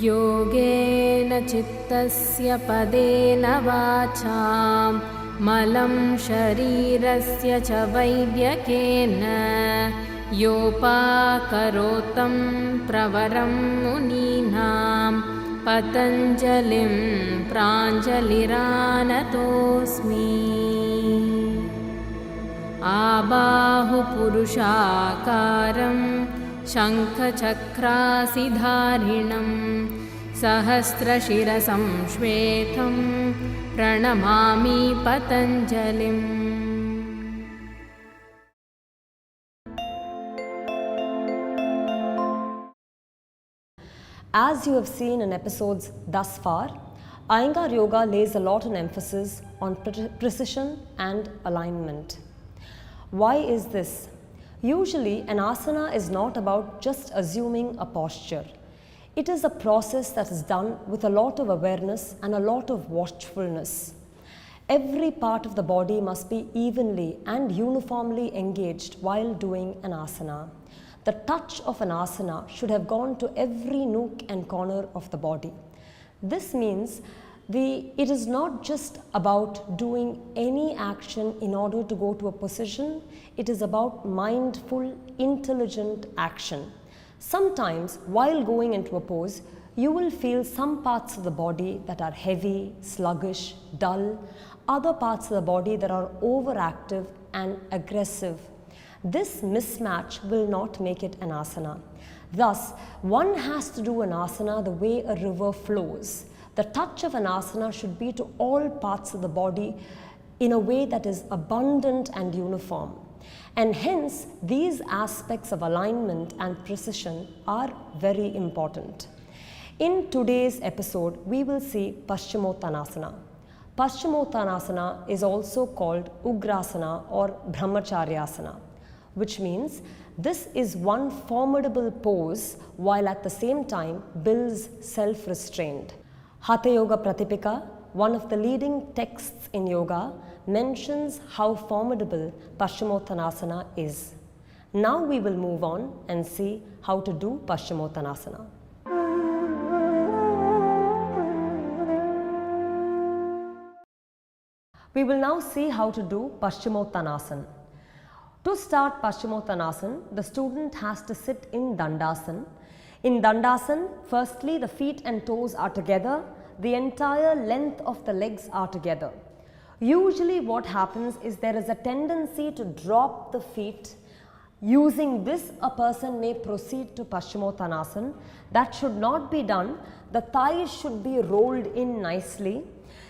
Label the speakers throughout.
Speaker 1: योगेन चित्तस्य पदेन वाचां मलं शरीरस्य च वैद्यकेन योपाकरोतं प्रवरं मुनीनां पतञ्जलिं प्राञ्जलिरानतोऽस्मि। आबाहुपुरुषाकारं शङ्खचक्रासिधारिणं सहस्रशिरसं श्वेतं प्रणमामि पतञ्जलिम्।
Speaker 2: As you have seen in episodes thus far, Iyengar Yoga lays a lot of emphasis on precision and alignment. Why is this? Usually, an asana is not about just assuming a posture. It is a process that is done with a lot of awareness and a lot of watchfulness. Every part of the body must be evenly and uniformly engaged while doing an asana. The touch of an asana should have gone to every nook and corner of the body. This means it is not just about doing any action in order to go to a position, it is about mindful, intelligent action. Sometimes while going into a pose, you will feel some parts of the body that are heavy, sluggish, dull, other parts of the body that are overactive and aggressive. This mismatch will not make it an asana. Thus, one has to do an asana the way a river flows. The touch of an asana should be to all parts of the body in a way that is abundant and uniform. And hence, these aspects of alignment and precision are very important. In today's episode, we will see Paschimottanasana. Paschimottanasana is also called Ugrasana or Brahmacharyasana, which means this is one formidable pose while at the same time builds self-restraint. Hatha Yoga Pratipika, one of the leading texts in yoga, mentions how formidable Paschimottanasana is. Now we will move on and see how to do Paschimottanasana. We will now see how to do Paschimottanasana. To start Paschimottanasana, the student has to sit in Dandasana. In Dandasana, firstly the feet and toes are together, the entire length of the legs are together. Usually what happens is there is a tendency to drop the feet. Using this, a person may proceed to Paschimottanasana. That should not be done. The thighs should be rolled in nicely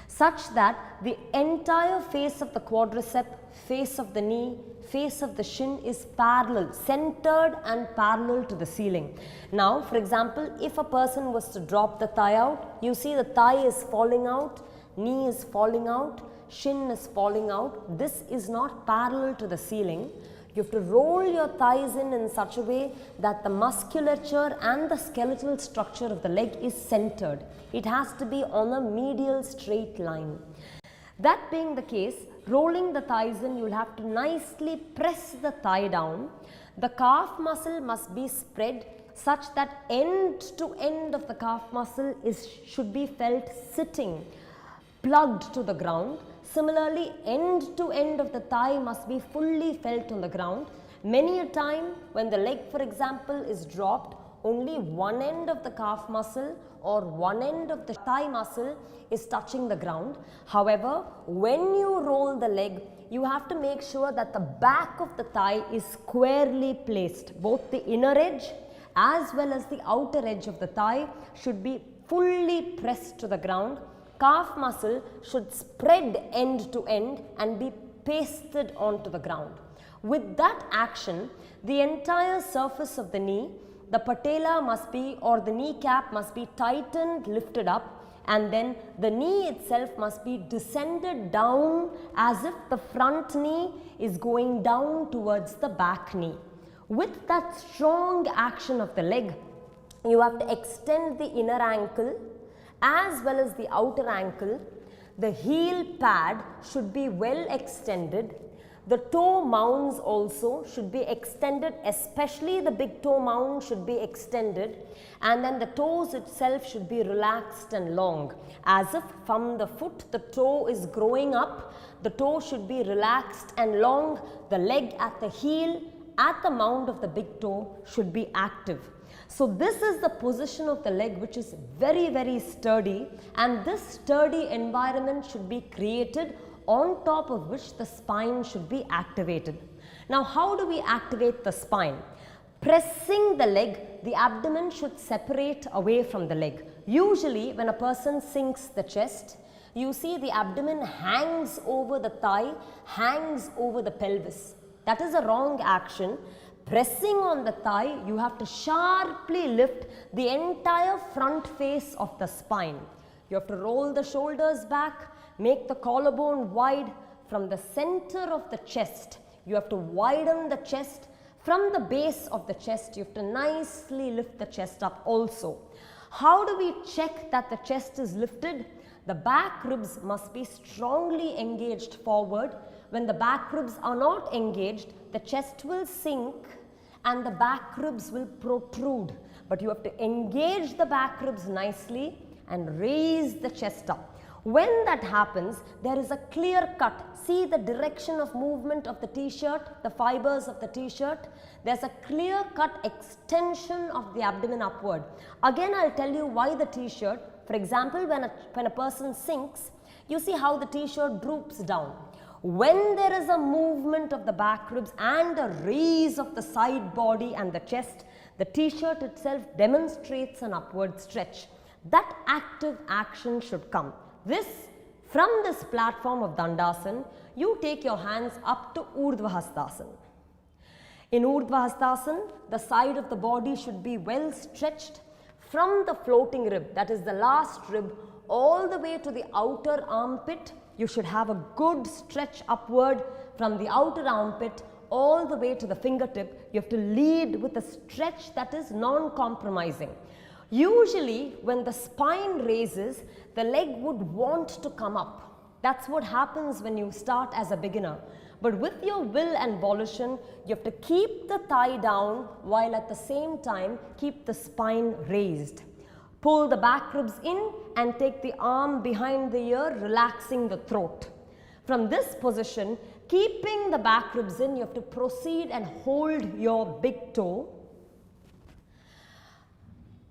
Speaker 2: such that the entire face of the quadricep, face of the knee, face of the shin is parallel, centered and parallel to the ceiling. Now, for example, if a person was to drop the thigh out, you see the thigh is falling out, knee is falling out, shin is falling out. This is not parallel to the ceiling. You have to roll your thighs in such a way that the musculature and the skeletal structure of the leg is centered. It has to be on a medial straight line. That being the case, rolling the thighs in, you will have to nicely press the thigh down. The calf muscle must be spread such that end to end of the calf muscle should be felt sitting, plugged to the ground. Similarly, end to end of the thigh must be fully felt on the ground. Many a time when the leg, for example, is dropped, only one end of the calf muscle or one end of the thigh muscle is touching the ground. However, when you roll the leg, you have to make sure that the back of the thigh is squarely placed. Both the inner edge as well as the outer edge of the thigh should be fully pressed to the ground. Calf muscle should spread end to end and be pasted onto the ground. With that action, the entire surface of the knee, the patella must be, or the kneecap must be tightened, lifted up, and then the knee itself must be descended down as if the front knee is going down towards the back knee. With that strong action of the leg, you have to extend the inner ankle as well as the outer ankle. The heel pad should be well extended. The toe mounds also should be extended, especially the big toe mound should be extended, and then the toes itself should be relaxed and long, as if from the foot the toe is growing up. The toe should be relaxed and long, the leg at the heel, at the mound of the big toe should be active. So this is the position of the leg, which is very, very sturdy, and this sturdy environment should be created, on top of which the spine should be activated. Now, how do we activate the spine? Pressing the leg, the abdomen should separate away from the leg. Usually when a person sinks the chest, you see the abdomen hangs over the thigh, hangs over the pelvis. That is a wrong action. Pressing on the thigh, you have to sharply lift the entire front face of the spine. You have to roll the shoulders back, make the collarbone wide. From the center of the chest, you have to widen the chest. From the base of the chest, you have to nicely lift the chest up also. How do we check that the chest is lifted? The back ribs must be strongly engaged forward. When the back ribs are not engaged, the chest will sink and the back ribs will protrude. But you have to engage the back ribs nicely and raise the chest up. When that happens, there is a clear cut. See the direction of movement of the t-shirt, the fibers of the t-shirt. There's a clear cut extension of the abdomen upward. Again, I'll tell you why the t-shirt. For example, when a person sinks, you see how the t-shirt droops down. When there is a movement of the back ribs and a raise of the side body and the chest, the t-shirt itself demonstrates an upward stretch. That active action should come. From this platform of Dandasana, you take your hands up to Urdhva Hastasana. In Urdhva Hastasana, the side of the body should be well stretched from the floating rib, that is the last rib, all the way to the outer armpit. You should have a good stretch upward from the outer armpit all the way to the fingertip. You have to lead with a stretch that is non-compromising. Usually, when the spine raises, the leg would want to come up. That's what happens when you start as a beginner. But with your will and volition, you have to keep the thigh down while at the same time keep the spine raised. Pull the back ribs in and take the arm behind the ear, relaxing the throat. From this position, keeping the back ribs in, you have to proceed and hold your big toe.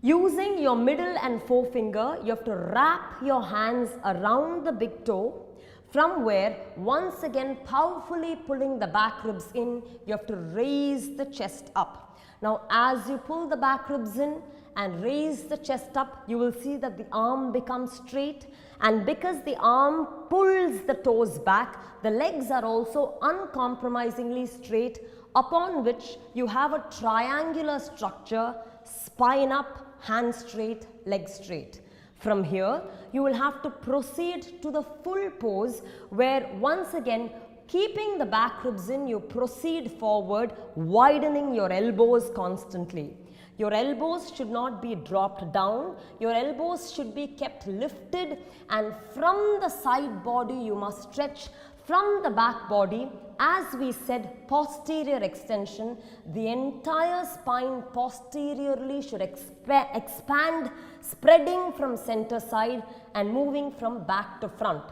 Speaker 2: Using your middle and forefinger, you have to wrap your hands around the big toe, from where once again powerfully pulling the back ribs in, you have to raise the chest up. Now as you pull the back ribs in and raise the chest up, you will see that the arm becomes straight, and because the arm pulls the toes back, the legs are also uncompromisingly straight, upon which you have a triangular structure, spine up, hand straight, leg straight. From here, you will have to proceed to the full pose, where once again, keeping the back ribs in, you proceed forward, widening your elbows constantly. Your elbows should not be dropped down, your elbows should be kept lifted, and from the side body you must stretch. From the back body, as we said, posterior extension, the entire spine posteriorly should expand, spreading from center side and moving from back to front.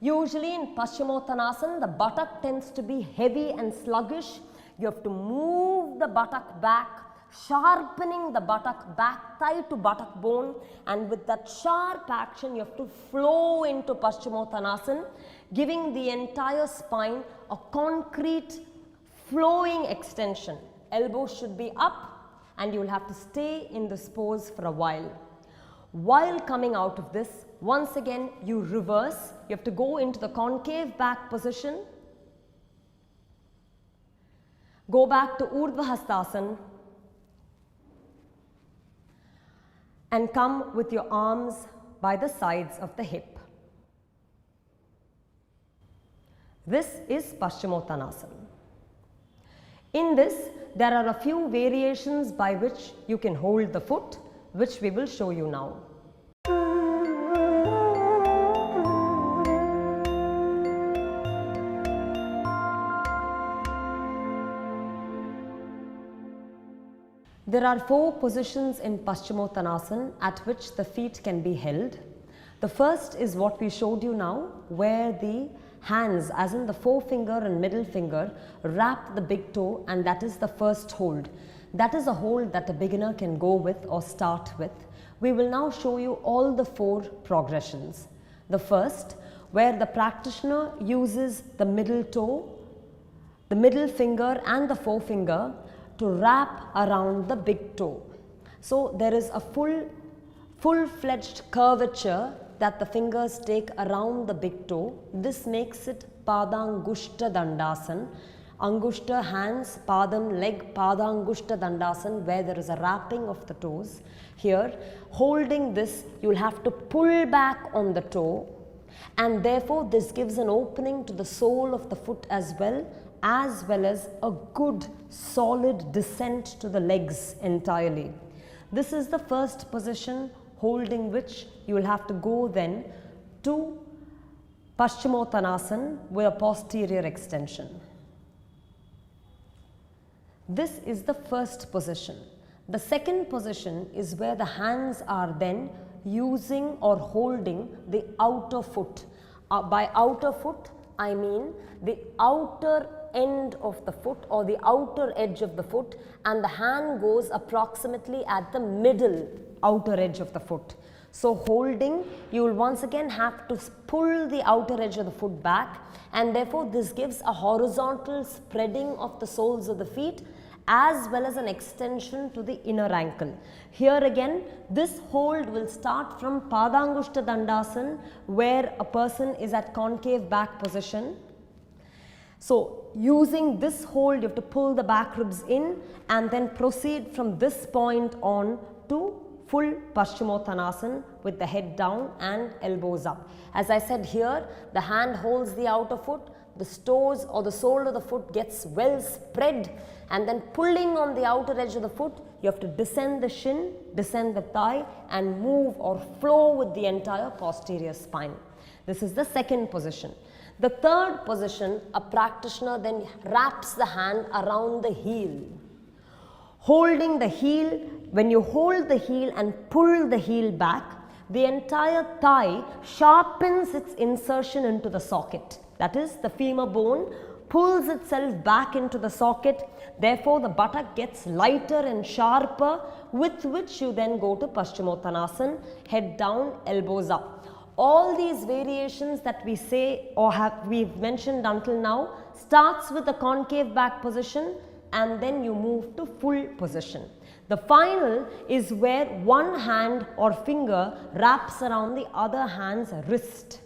Speaker 2: Usually in Paschimottanasana, the buttock tends to be heavy and sluggish. You have to move the buttock back, sharpening the buttock back thigh to buttock bone, and with that sharp action you have to flow into Paschimottanasana, giving the entire spine a concrete flowing extension. Elbows should be up and you will have to stay in this pose for a while. While coming out of this, once again you reverse, you have to go into the concave back position, go back to Urdhva Hastasana, and come with your arms by the sides of the hip. This is Paschimottanasana. In this, there are a few variations by which you can hold the foot, which we will show you now. There are 4 positions in Paschimottanasana at which the feet can be held. The first is what we showed you now, where the hands, as in the forefinger and middle finger, wrap the big toe, and that is the first hold. That is a hold that a beginner can go with or start with. We will now show you all the 4 progressions. The first, where the practitioner uses the middle toe, the middle finger and the forefinger to wrap around the big toe. So there is a full-fledged curvature that the fingers take around the big toe. This makes it Padangushta Dandasana. Angushta hands, Padam leg, Padangushta Dandasana, where there is a wrapping of the toes. Here, holding this, you will have to pull back on the toe, and therefore this gives an opening to the sole of the foot as well as a good solid descent to the legs entirely. This is the first position, holding which you will have to go then to Paschimottanasana with a posterior extension. This is the first position. The second position is where the hands are then using or holding the outer foot. By outer foot, I mean the outer end of the foot or the outer edge of the foot, and the hand goes approximately at the middle outer edge of the foot. So holding, you will once again have to pull the outer edge of the foot back, and therefore this gives a horizontal spreading of the soles of the feet as well as an extension to the inner ankle. Here again, this hold will start from Padangushta Dandasana, where a person is at concave back position. So using this hold, you have to pull the back ribs in and then proceed from this point on to full Paschimottanasana with the head down and elbows up. As I said here, the hand holds the outer foot, the toes or the sole of the foot gets well spread, and then pulling on the outer edge of the foot, you have to descend the shin, descend the thigh, and move or flow with the entire posterior spine. This is the second position. The third position, a practitioner then wraps the hand around the heel. Holding the heel, when you hold the heel and pull the heel back, the entire thigh sharpens its insertion into the socket. That is, the femur bone pulls itself back into the socket. Therefore, the buttock gets lighter and sharper, with which you then go to Paschimottanasana, head down, elbows up. All these variations that we say or we've mentioned until now starts with the concave back position, and then you move to full position. The final is where one hand or finger wraps around the other hand's wrist.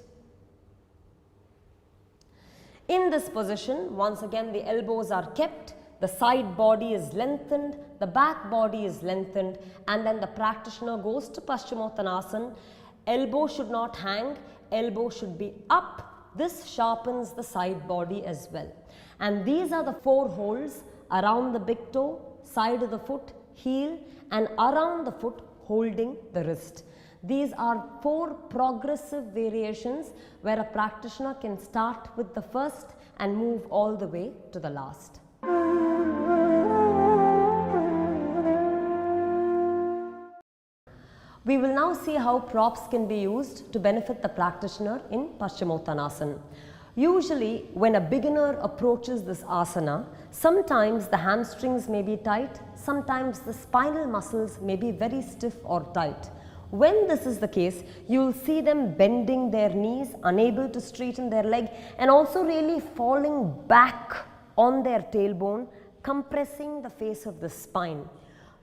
Speaker 2: In this position, once again the elbows are kept, the side body is lengthened, the back body is lengthened, and then the practitioner goes to Paschimottanasana. Elbow should not hang, elbow should be up. This sharpens the side body as well. And these are the 4 holds: around the big toe, side of the foot, heel, and around the foot holding the wrist. These are 4 progressive variations where a practitioner can start with the first and move all the way to the last. We will now see how props can be used to benefit the practitioner in Paschimottanasana. Usually, when a beginner approaches this asana, sometimes the hamstrings may be tight, sometimes the spinal muscles may be very stiff or tight. When this is the case, you will see them bending their knees, unable to straighten their leg, and also really falling back on their tailbone, compressing the face of the spine.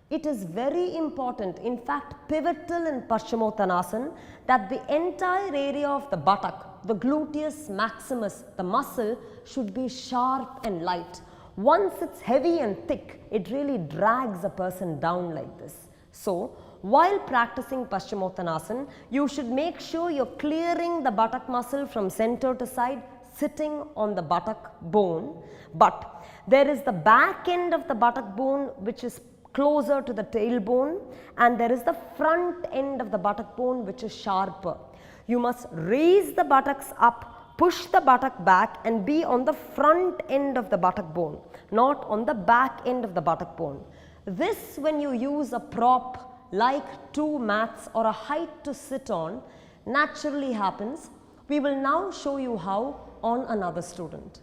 Speaker 2: It is very important, in fact pivotal in Paschimottanasana, that the entire area of the buttock, the gluteus maximus, the muscle, should be sharp and light. Once it's heavy and thick, it really drags a person down like this. So, while practicing Paschimottanasana, you should make sure you're clearing the buttock muscle from center to side, sitting on the buttock bone. But there is the back end of the buttock bone which is closer to the tailbone, and there is the front end of the buttock bone which is sharper. You must raise the buttocks up, push the buttock back, and be on the front end of the buttock bone, not on the back end of the buttock bone. This, when you use a prop like two mats or a height to sit on, naturally happens. We will now show you how on another student.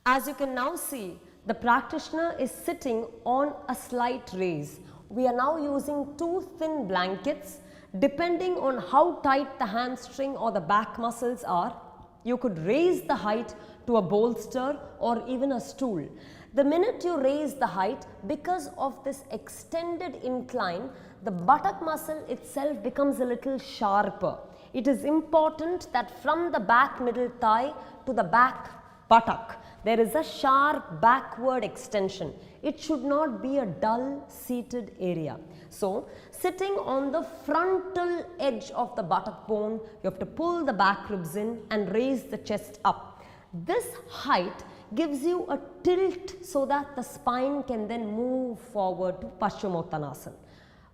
Speaker 2: As you can now see, the practitioner is sitting on a slight raise. We are now using two thin blankets. Depending on how tight the hamstring or the back muscles are, you could raise the height to a bolster or even a stool. The minute you raise the height, because of this extended incline, the buttock muscle itself becomes a little sharper. It is important that from the back middle thigh to the back buttock, there is a sharp backward extension. It should not be a dull seated area. So, sitting on the frontal edge of the buttock bone, you have to pull the back ribs in and raise the chest up. This height gives you a tilt so that the spine can then move forward to Paschimottanasana.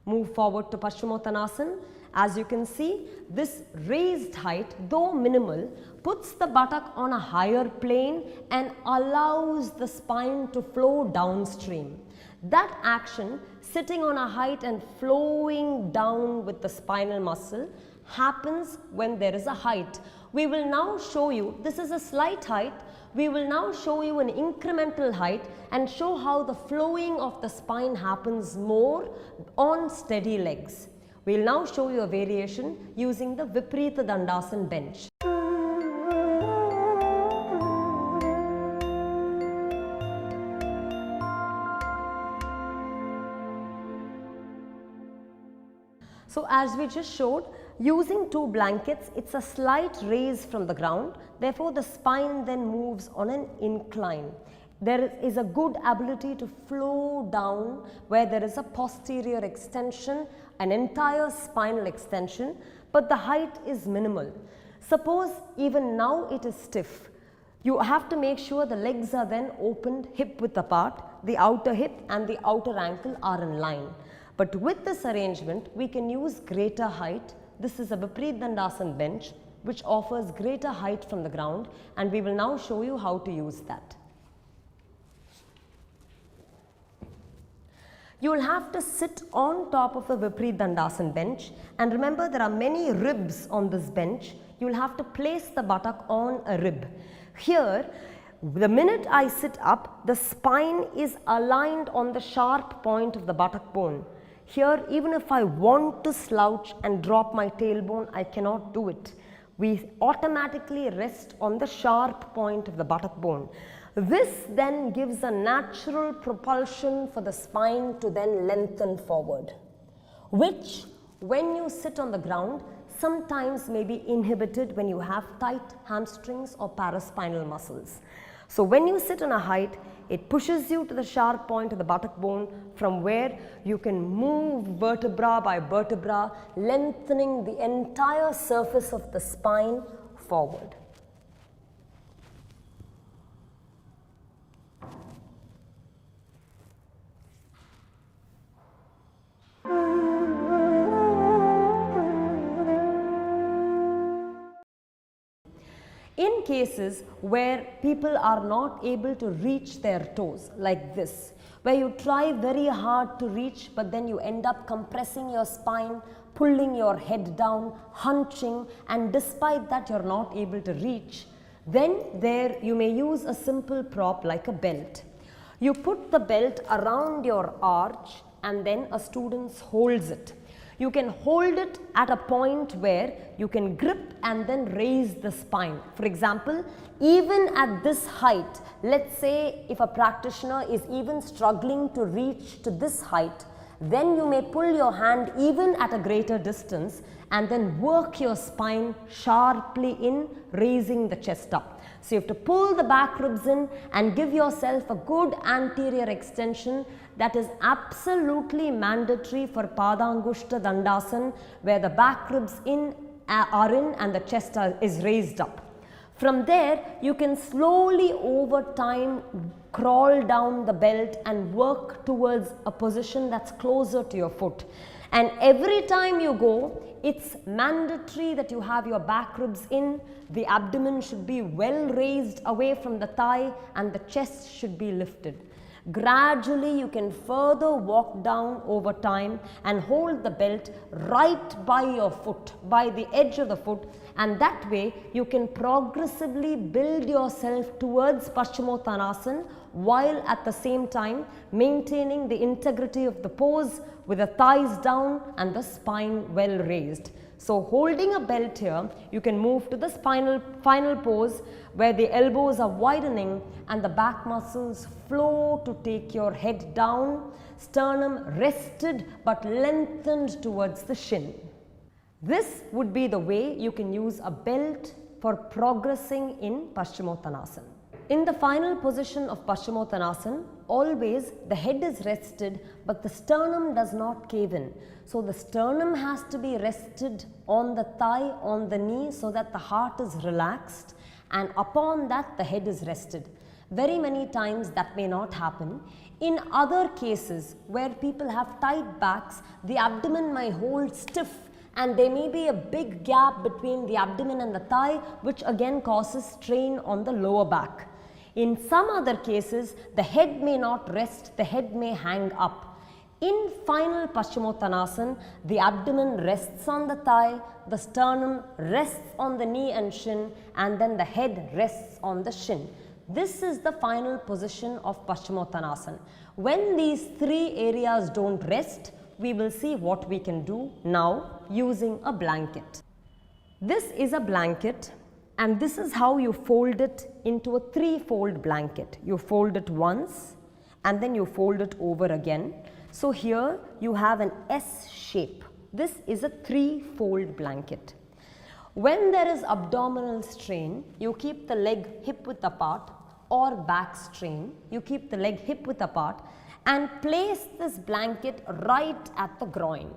Speaker 2: Move forward to Paschimottanasana. As you can see, this raised height, though minimal, puts the buttock on a higher plane and allows the spine to flow downstream. That action, sitting on a height and flowing down with the spinal muscle, happens when there is a height. We will now show you, this is a slight height, we will now show you an incremental height and show how the flowing of the spine happens more on steady legs. We will now show you a variation using the Viparita Dandasana bench. So as we just showed, using two blankets, it's a slight raise from the ground. Therefore, the spine then moves on an incline. There is a good ability to flow down where there is a posterior extension, an entire spinal extension, but the height is minimal. Suppose even now it is stiff. You have to make sure the legs are then opened hip width apart, the outer hip and the outer ankle are in line. But with this arrangement, we can use greater height. This is a Viparita Dandasana bench which offers greater height from the ground, and we will now show you how to use that. You will have to sit on top of the Viparita Dandasana bench, and remember there are many ribs on this bench. You will have to place the buttock on a rib. Here, the minute I sit up, the spine is aligned on the sharp point of the buttock bone. Here, even if I want to slouch and drop my tailbone, I cannot do it. We automatically rest on the sharp point of the buttock bone. This then gives a natural propulsion for the spine to then lengthen forward, which when you sit on the ground sometimes may be inhibited when you have tight hamstrings or paraspinal muscles. So when you sit on a height, it pushes you to the sharp point of the buttock bone from where you can move vertebra by vertebra, lengthening the entire surface of the spine forward. In cases where people are not able to reach their toes like this, where you try very hard to reach but then you end up compressing your spine, pulling your head down, hunching, and despite that you're not able to reach, then there you may use a simple prop like a belt. You put the belt around your arch and then a student holds it. You can hold it at a point where you can grip and then raise the spine. For example, even at this height, let's say if a practitioner is even struggling to reach to this height, then you may pull your hand even at a greater distance and then work your spine sharply in, raising the chest up. So you have to pull the back ribs in and give yourself a good anterior extension. That is absolutely mandatory for Padangushta Dandasana, where the back ribs are in and the chest is raised up. From there, you can slowly over time crawl down the belt and work towards a position that's closer to your foot. And every time you go, it's mandatory that you have your back ribs in, the abdomen should be well raised away from the thigh, and the chest should be lifted. Gradually you can further walk down over time and hold the belt right by your foot, by the edge of the foot, and that way you can progressively build yourself towards Paschimottanasana while at the same time maintaining the integrity of the pose with the thighs down and the spine well raised. So holding a belt here, you can move to the final pose where the elbows are widening and the back muscles flow to take your head down, sternum rested but lengthened towards the shin. This would be the way you can use a belt for progressing in Paschimottanasana. In the final position of Paschimottanasana, always the head is rested but the sternum does not cave in. So the sternum has to be rested on the thigh, on the knee, so that the heart is relaxed, and upon that the head is rested. Very many times that may not happen. In other cases where people have tight backs, the abdomen may hold stiff and there may be a big gap between the abdomen and the thigh, which again causes strain on the lower back. In some other cases, the head may not rest, the head may hang up. In final Paschimottanasana, the abdomen rests on the thigh, the sternum rests on the knee and shin, and then the head rests on the shin. This is the final position of Paschimottanasana. When these three areas don't rest, we will see what we can do now using a blanket. This is a blanket, and this is how you fold it into a three-fold blanket. You fold it once and then you fold it over again. So here you have an S shape. This is a three-fold blanket. When there is abdominal strain, you keep the leg hip-width apart, or back strain, you keep the leg hip-width apart and place this blanket right at the groin.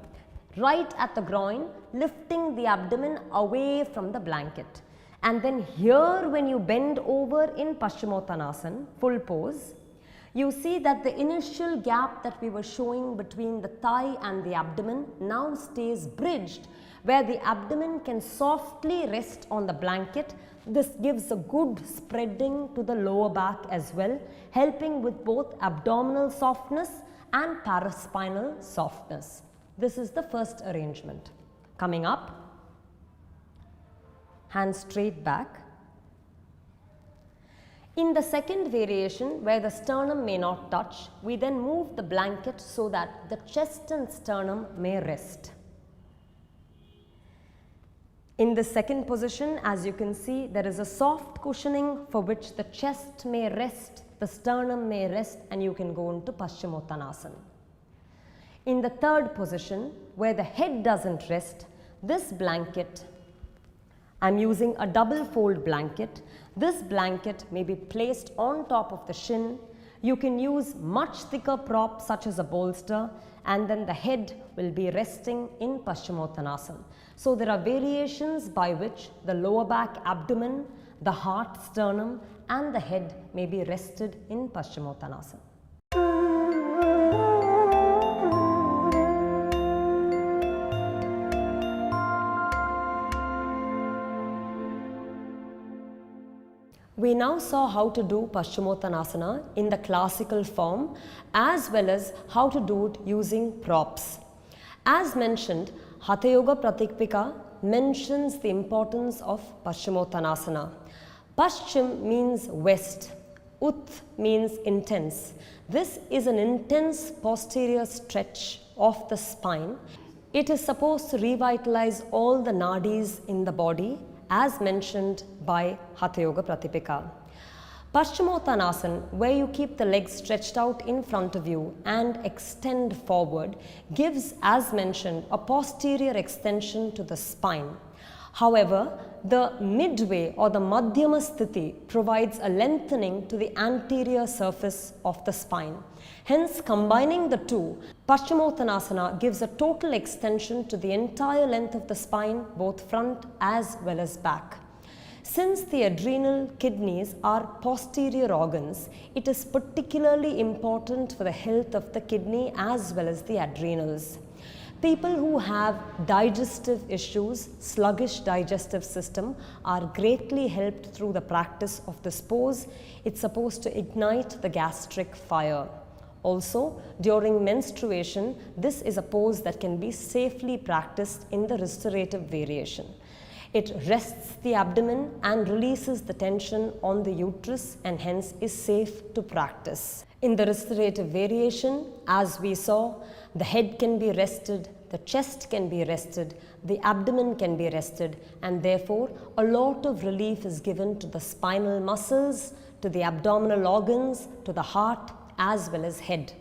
Speaker 2: Right at the groin, lifting the abdomen away from the blanket. And then here when you bend over in Paschimottanasana, full pose, you see that the initial gap that we were showing between the thigh and the abdomen now stays bridged, where the abdomen can softly rest on the blanket. This gives a good spreading to the lower back as well, helping with both abdominal softness and paraspinal softness. This is the first arrangement. Coming up, hands straight back. In the second variation, where the sternum may not touch, we then move the blanket so that the chest and sternum may rest. In the second position, as you can see, there is a soft cushioning for which the chest may rest, the sternum may rest, and you can go into Paschimottanasana. In the third position, where the head doesn't rest, this blanket, I'm using a double fold blanket. This blanket may be placed on top of the shin. You can use much thicker prop such as a bolster, and then the head will be resting in Paschimottanasana. So there are variations by which the lower back abdomen, the heart, sternum and the head may be rested in Paschimottanasana. We now saw how to do Paschimottanasana in the classical form as well as how to do it using props. As mentioned, Hatha Yoga Pratikpika mentions the importance of Paschimottanasana. Paschim means west, Ut means intense. This is an intense posterior stretch of the spine. It is supposed to revitalize all the nadis in the body, as mentioned by Hatha Yoga Pratipika. Paschimottanasana, where you keep the legs stretched out in front of you and extend forward, gives, as mentioned, a posterior extension to the spine. However, the midway or the Madhyama Sthiti provides a lengthening to the anterior surface of the spine. Hence, combining the two, Paschimottanasana gives a total extension to the entire length of the spine, both front as well as back. Since the adrenal kidneys are posterior organs, it is particularly important for the health of the kidney as well as the adrenals. People who have digestive issues, sluggish digestive system, are greatly helped through the practice of this pose. It's supposed to ignite the gastric fire. Also, during menstruation, this is a pose that can be safely practiced in the restorative variation. It rests the abdomen and releases the tension on the uterus and hence is safe to practice. In the restorative variation, as we saw, the head can be rested, the chest can be rested, the abdomen can be rested, and therefore a lot of relief is given to the spinal muscles, to the abdominal organs, to the heart as well as head.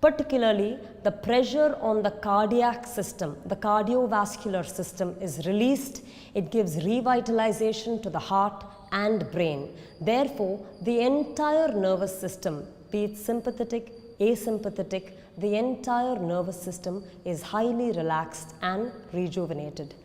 Speaker 2: Particularly, the pressure on the cardiac system, the cardiovascular system is released. It gives revitalization to the heart and brain. Therefore, the entire nervous system, be it sympathetic, asympathetic, the entire nervous system is highly relaxed and rejuvenated.